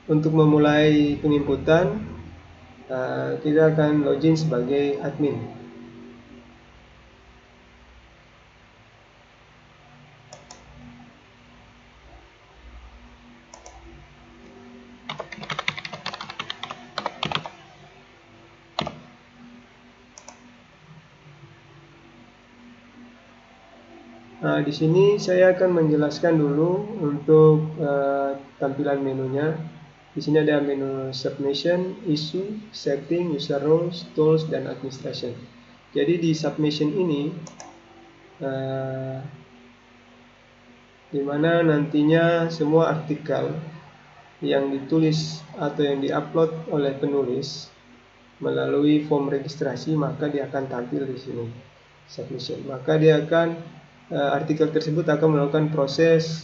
Untuk memulai penginputan, kita akan login sebagai admin. Di sini saya akan menjelaskan dulu untuk tampilan menunya. Di sini ada menu submission, issue, setting, user roles, tools, dan administration. Jadi di submission ini, di mana nantinya semua artikel yang ditulis atau yang diupload oleh penulis melalui form registrasi, maka dia akan tampil di sini submission. Maka dia akan artikel tersebut akan melakukan proses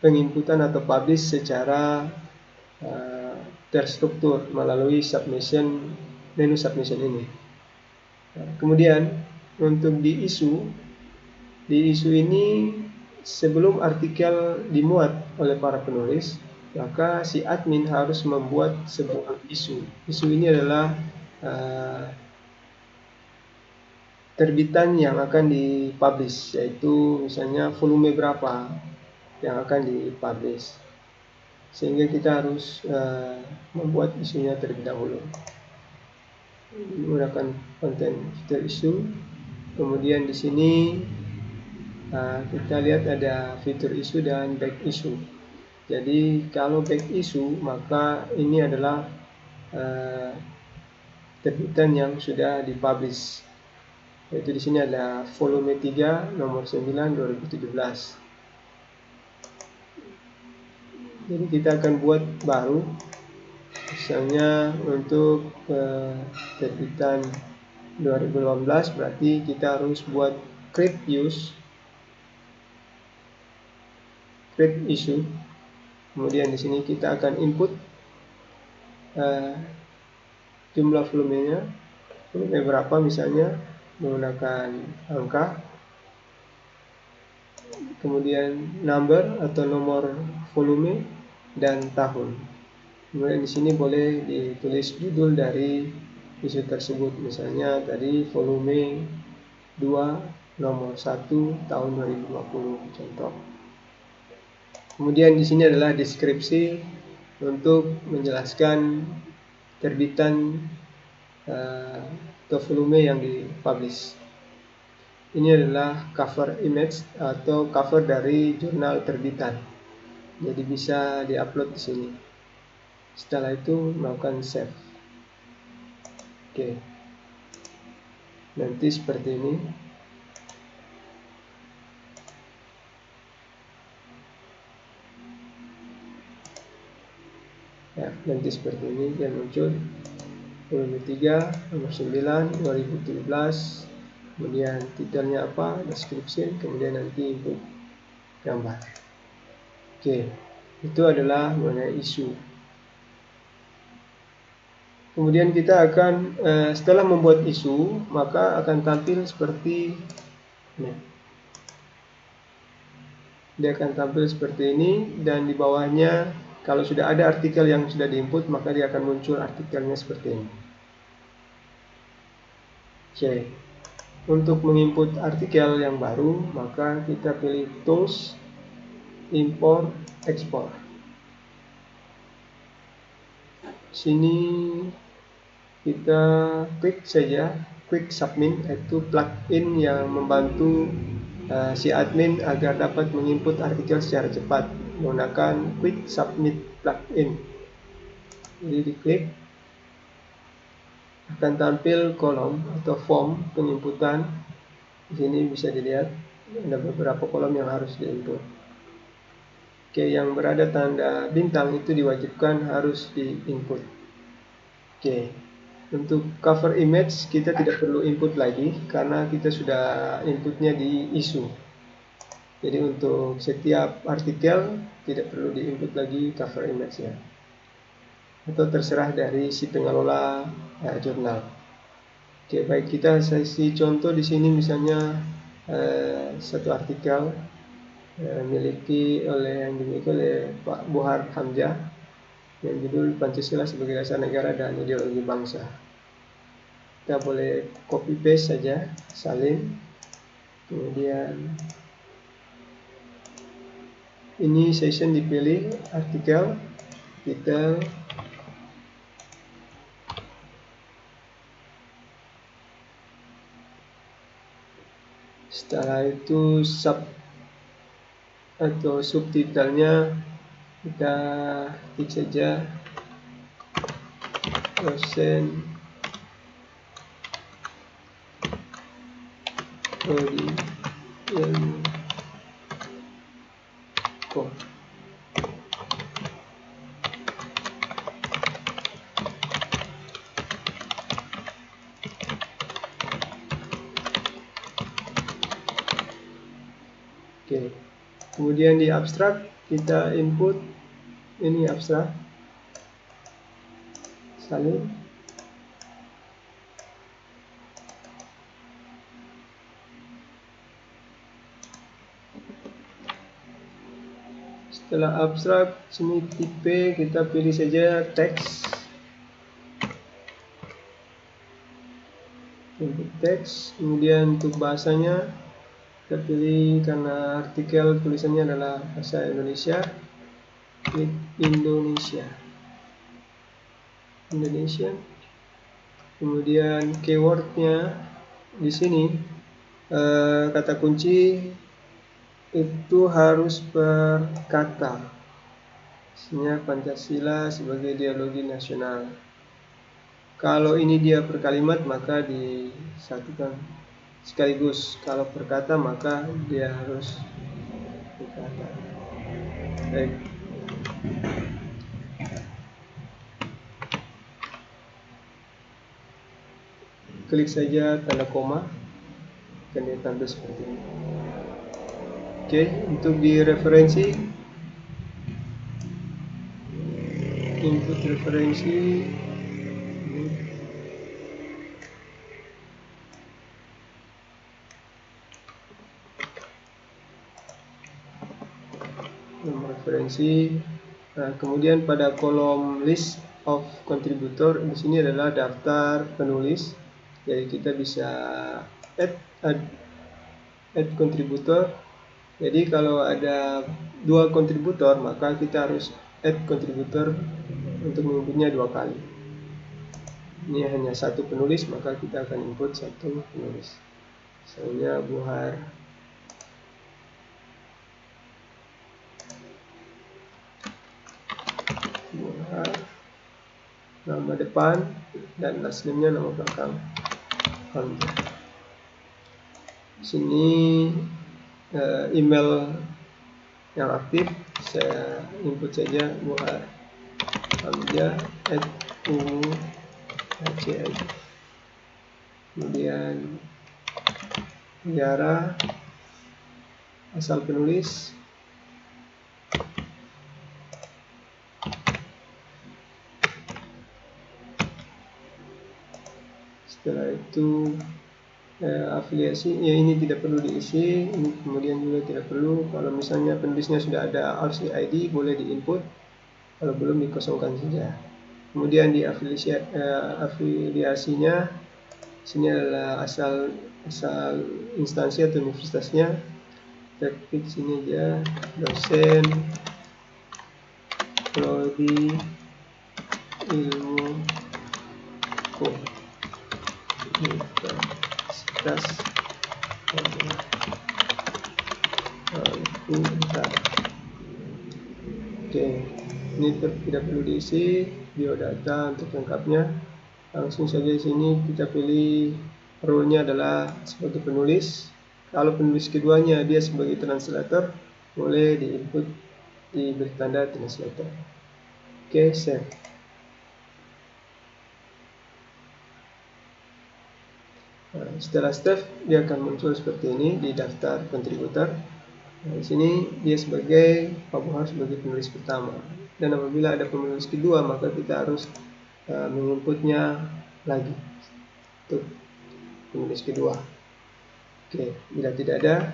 penginputan atau publish secara terstruktur melalui submission, menu submission ini. Kemudian untuk di issue ini sebelum artikel dimuat oleh para penulis, maka si admin harus membuat sebuah issue. Issue ini adalah terbitan yang akan dipublish, yaitu misalnya volume berapa yang akan dipublish, sehingga kita harus membuat isunya terlebih dahulu menggunakan konten fitur issue. Kemudian di sini kita lihat ada fitur issue dan back issue. Jadi kalau back issue, maka ini adalah terbitan yang sudah dipublish, yaitu di sini ada volume 3 nomor 9 2017. Jadi kita akan buat baru, misalnya untuk terbitan 2018, berarti kita harus buat create issue. Kemudian di sini kita akan input jumlah volumenya, volume berapa misalnya, menggunakan angka, kemudian number atau nomor volume, dan tahun. Kemudian di sini boleh ditulis judul dari isu tersebut, misalnya tadi volume 2 nomor 1 tahun 2020 contoh. Kemudian di sini adalah deskripsi untuk menjelaskan terbitan atau volume yang dipublish. Ini adalah cover image atau cover dari jurnal terbitan. Jadi bisa diupload di sini. Setelah itu melakukan save. Oke. Nanti seperti ini. Ya, nanti seperti ini dia muncul. Volume 3 nomor 9 2017. Kemudian titelnya apa, description, kemudian nanti input gambar. Oke, itu adalah mengenai isu. Kemudian kita akan setelah membuat isu, maka akan tampil seperti ini. Dia akan tampil seperti ini, dan di bawahnya kalau sudah ada artikel yang sudah diinput, maka dia akan muncul artikelnya seperti ini. Oke. Untuk menginput artikel yang baru, maka kita pilih Tools, Import, Export. Sini kita klik saja Quick Submit, yaitu plugin yang membantu si admin agar dapat menginput artikel secara cepat menggunakan Quick Submit plugin. Jadi diklik, akan tampil kolom atau form penginputan. Di sini bisa dilihat ada beberapa kolom yang harus diinput. Oke, yang berada tanda bintang itu diwajibkan harus diinput. Oke, untuk cover image kita tidak perlu input lagi karena kita sudah inputnya di issue. Jadi untuk setiap artikel tidak perlu diinput lagi cover image-nya. Atau terserah dari si pengelola jurnal. Oke, baik, kita kasih contoh di sini misalnya satu artikel. yang dimiliki oleh Pak Bohar Hamzah, yang judul Pancasila sebagai Dasar Negara dan Ideologi Bangsa. Kita boleh copy paste saja, salin. Kemudian ini session dipilih, artikel, titel, setelah itu sub atau subtitlenya kita ketik saja dosen prodi ilmu kom. Oke. Kemudian di abstrak kita input ini abstrak, salin. Setelah abstrak, sini tipe kita pilih saja teks, input teks. Kemudian untuk bahasanya kita pilih, karena artikel tulisannya adalah bahasa Indonesia, klik Indonesia. Kemudian keywordnya di sini kata kunci itu harus berkata, misalnya Pancasila sebagai ideologi nasional. Kalau ini dia per kalimat maka disatukan sekaligus. Kalau per kata maka dia harus berkata. Baik. Klik saja tanda koma, akan dia tampil seperti ini. Oke, untuk di referensi, input referensi, nomor referensi. Nah, kemudian pada kolom list of contributor di sini adalah daftar penulis. Jadi kita bisa add contributor. Jadi kalau ada 2 kontributor maka kita harus add contributor untuk menginputnya 2 kali. Ini hanya 1 penulis maka kita akan input 1 penulis. Misalnya Bohar nama depan dan last name-nya nama belakang Hamzah. Sini email yang aktif saya input saja Bohar Hamzah @umu.ac. Kemudian negara, asal penulis, setelah itu afiliasi, ya ini tidak perlu diisi, ini kemudian juga tidak perlu. Kalau misalnya penulisnya sudah ada RC ID boleh diinput, kalau belum dikosongkan saja. Kemudian di afiliasinya, sini adalah asal instansi atau universitasnya, kita klik sini aja, dosen prodi ilmu kom. Universitas Oke, ini tidak perlu diisi biodata untuk lengkapnya. Langsung saja di sini kita pilih role-nya adalah sebagai penulis. Kalau penulis keduanya dia sebagai translator, boleh diinput diberi tanda translator. Oke, save. Nah, setelah save dia akan muncul seperti ini di daftar kontributor. Nah, di sini dia sebagai Pak Bohar sebagai penulis pertama. Dan apabila ada penulis kedua maka kita harus menginputnya lagi untuk penulis kedua. Oke, bila tidak ada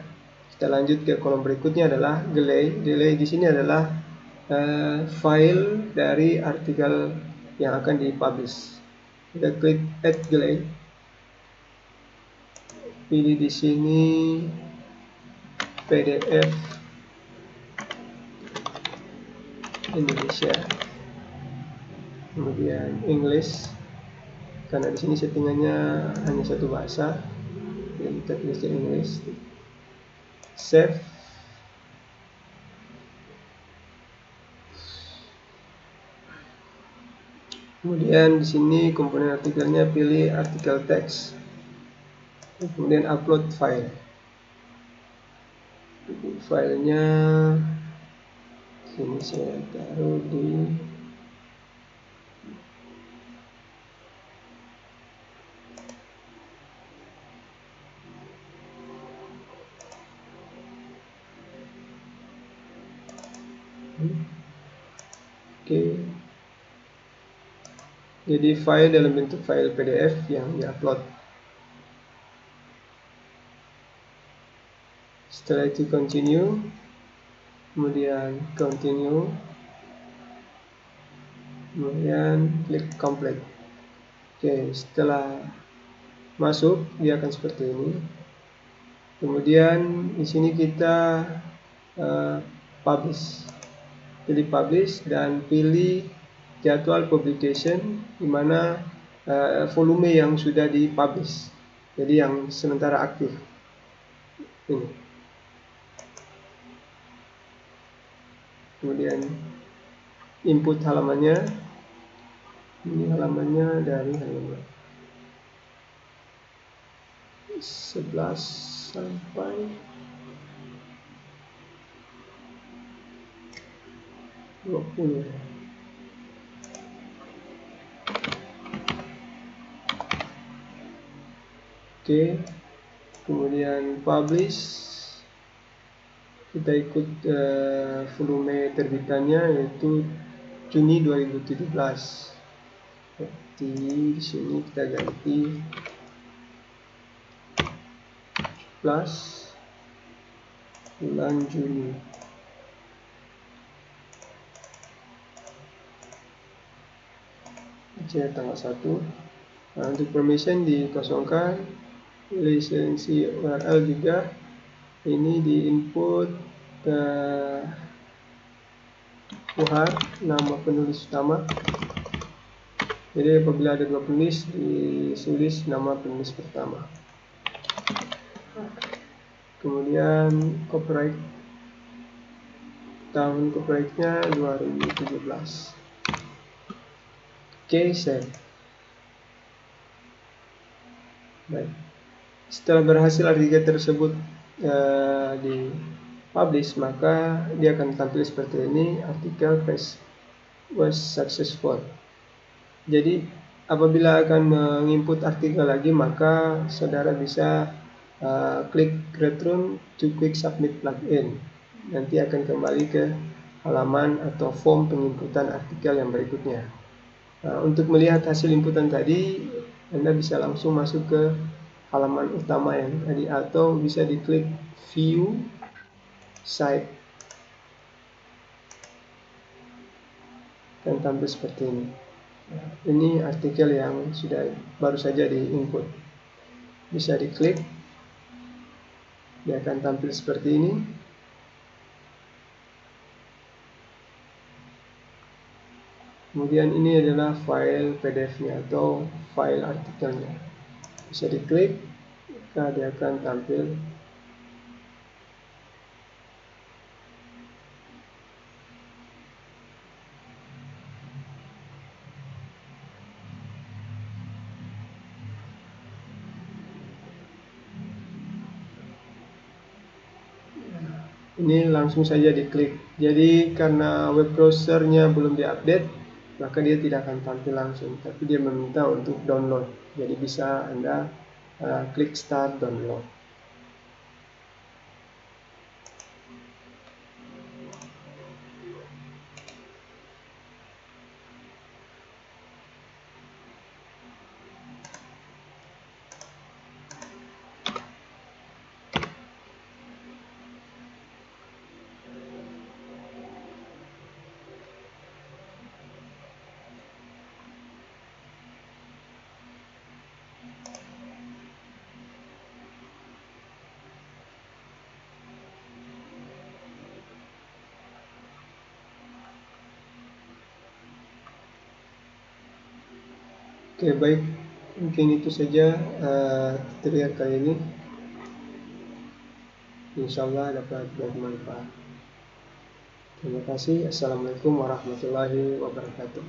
Kita lanjut ke kolom berikutnya adalah delay. Delay di sini adalah file dari artikel yang akan dipublish. Kita klik add delay. Pilih di sini PDF Indonesia, kemudian English, karena di sini settingannya hanya satu bahasa, jadi kita tulis di English. Save. Kemudian di sini komponen artikelnya pilih artikel teks, kemudian upload file. Filenya sini saya taruh di oke. Jadi file dalam bentuk file PDF yang diupload. Setelah itu continue, kemudian continue, kemudian klik complete. Oke, setelah masuk dia akan seperti ini. Kemudian di sini kita publish. Pilih publish dan pilih jadwal publication, di mana volume yang sudah dipublish. Jadi yang sementara aktif. Ini. Kemudian input halamannya. Ini halamannya dari halaman 11 sampai 20. Oke, kemudian publish. Kita ikut volume terbitannya yaitu Juni 2017. Jadi di sini kita ganti plus bulan Juni. Jadi tanggal 1. Nah, untuk permission dikosongkan, lisensi URL juga ini di input ke UHAR, nama penulis utama. Jadi apabila ada dua penulis, ditulis nama penulis pertama. Kemudian copyright, tahun copyrightnya 2017. Oke, save. Baik. Setelah berhasil artikel tersebut di publish, maka dia akan tampil seperti ini, artikel was successful. Jadi apabila akan menginput artikel lagi, maka saudara bisa klik return to quick submit plugin. Nanti akan kembali ke halaman atau form penginputan artikel yang berikutnya. Untuk melihat hasil inputan tadi, Anda bisa langsung masuk ke halaman utama yang tadi, atau bisa diklik view site dan tampil seperti ini. Ini artikel yang sudah baru saja diinput. Bisa diklik, dia akan tampil seperti ini. Kemudian ini adalah file PDF-nya atau file artikelnya. Bisa diklik, maka dia akan tampil. Ini langsung saja diklik. Jadi karena web browsernya belum diupdate, maka dia tidak akan tampil langsung, tapi dia meminta untuk download. Jadi bisa Anda klik start download. Oke, baik, mungkin itu saja tutorial kali ini. Insyaallah dapat bermanfaat. Terima kasih. Assalamualaikum warahmatullahi wabarakatuh.